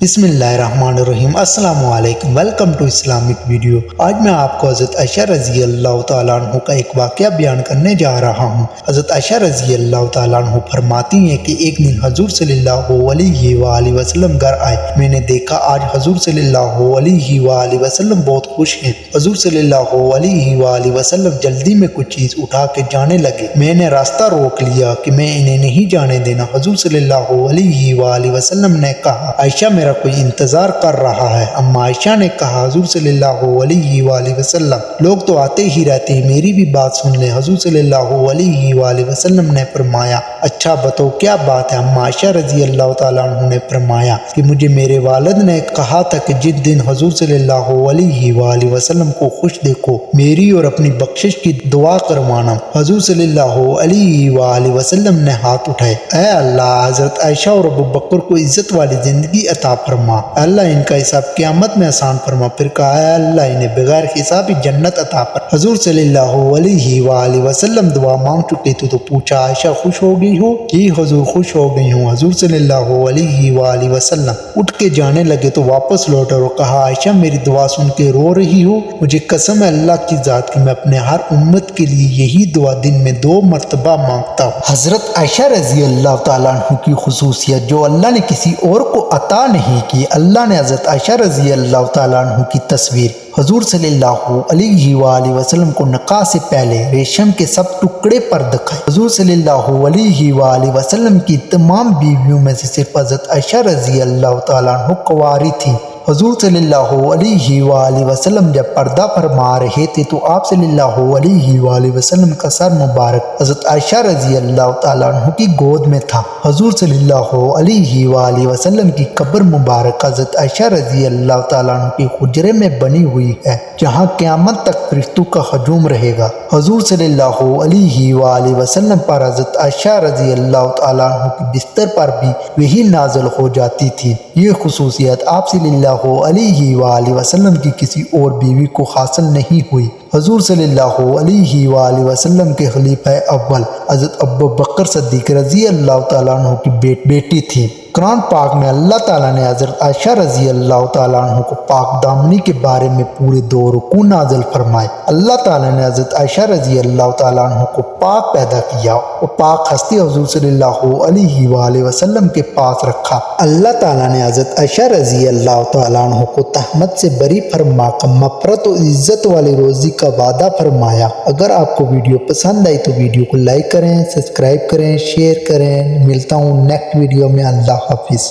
بسم اللہ الرحمن الرحیم۔ السلام علیکم، ویلکم ٹو اسلامک ویڈیو۔ آج میں آپ کو حضرت عائشہ رضی اللہ تعالیٰ عنہ کا ایک واقعہ بیان کرنے جا رہا ہوں۔ حضرت عائشہ رضی اللہ تعالیٰ عنہ فرماتی ہیں کہ ایک دن حضور صلی اللہ علیہ وآلہ وسلم گھر آئے۔ میں نے دیکھا آج حضور صلی اللہ علیہ وآلہ وسلم بہت خوش ہیں۔ حضور صلی اللہ علیہ وآلہ وسلم جلدی میں کچھ چیز اٹھا کے جانے لگے۔ میں نے راستہ روک لیا کہ میں انہیں نہیں جانے دینا۔ حضور صلی اللہ علیہ وآلہ وسلم نے کہا عائشہ میرا کوئی انتظار کر رہا ہے۔ اما عائشہ نے کہا حضور صلی اللہ علیہ وآلہ وسلم لوگ تو آتے ہی رہتے ہیں، میری بھی بات سن لیں۔ حضور صلی اللہ علیہ وآلہ وسلم نے فرمایا اچھا بتاؤ کیا بات ہے؟ اما عائشہ رضی اللہ تعالیٰ عنہ نے فرمایا کہ مجھے میرے والد نے کہا تھا کہ جس دن حضور صلی اللہ علیہ وآلہ وسلم کو خوش دیکھو میری اور اپنی بخشش کی دعا کروانا۔ حضور صلی اللہ علیہ وآلہ وسلم نے ہاتھ اٹھائے، اے اللہ حضرت عائشہ اور ابو بکر کو عزت والی زندگی عطا فرما، اللہ ان کا حساب قیامت میں آسان فرما۔ پھر کہا اے اللہ انہیں بغیر حساب جنت عطا فرما۔ حضور صلی اللہ علیہ وآلہ وسلم دعا مانگ چکے تھے تو پوچھا عائشہ خوش ہو گئی ہو؟ جی حضور خوش ہو گئی ہوں۔ حضور صلی اللہ علیہ وآلہ وسلم اٹھ کے جانے لگے تو واپس لوٹے اور کہا عائشہ میری دعا سن کے رو رہی ہو؟ مجھے قسم ہے اللہ کی ذات کی میں اپنے ہر امت کے لیے یہی دعا دن میں 2 مرتبہ مانگتا ہوں۔ حضرت عائشہ رضی اللہ تعالیٰ عنہ کی خصوصیت جو اللہ نے کسی اور کو عطا نہیں کی، اللہ نے حضرت عائشہ رضی اللہ تعالیٰ عنہ کی تصویر حضور صلی اللہ علیہ وآلہ وسلم کو نکاح سے پہلے ریشم کے سب ٹکڑے پر دکھائے۔ حضور صلی اللہ علیہ وآلہ وسلم کی تمام بیویوں میں سے صرف حضرت عائشہ رضی اللہ تعالیٰ عنہ کنواری تھی۔ حضور صلی اللہ علیہ وآلہ وسلم جب پردہ فرما رہے تھے تو آپ صلی اللہ علیہ وآلہ وسلم کا سر مبارک حضرت عائشہ رضی اللہ تعالیٰ عنہ کی گود میں تھا۔ حضور صلی اللہ علیہ وآلہ وسلم کی قبر مبارک حضرت عائشہ رضی اللہ تعالیٰ عنہ کے حجرے میں بنی ہوئی ہے جہاں قیامت تک فرشتوں کا ہجوم رہے گا۔ حضور صلی اللہ علیہ وآلہ وسلم پر حضرت عائشہ رضی اللہ تعالیٰ عنہ کے بستر پر بھی وحی نازل ہو جاتی تھی۔ یہ خصوصیت آپ صلی اللہ علیہ وآلہ وسلم کی کسی اور بیوی کو حاصل نہیں ہوئی۔ حضور صلی اللہ علیہ وآلہ وسلم کے خلیفہ اول حضرت ابو بکر صدیق رضی اللہ تعالیٰ عنہ کی بیٹی تھی۔ قرآن پاک میں اللہ تعالیٰ نے حضرت عائشہ رضی اللہ تعالیٰ عنہ کو پاک دامنی کے بارے میں پورے 2 رکوع نازل فرمائے۔ اللہ تعالیٰ نے حضرت عائشہ رضی اللہ تعالیٰ عنہ کو پاک پیدا کیا اور پاک ہستی حضور صلی اللہ علیہ وآلہ وسلم کے پاس رکھا۔ اللہ تعالیٰ نے حضرت عائشہ رضی اللہ تعالیٰ عنہ کو تہمت سے بری فرما کر مغفرت و عزت والی روزی کا وعدہ فرمایا۔ اگر آپ کو ویڈیو پسند آئی تو ویڈیو کو لائک کریں، سبسکرائب کریں، شیئر کریں۔ ملتا ہوں نیکسٹ ویڈیو میں۔ اللہ حافظ۔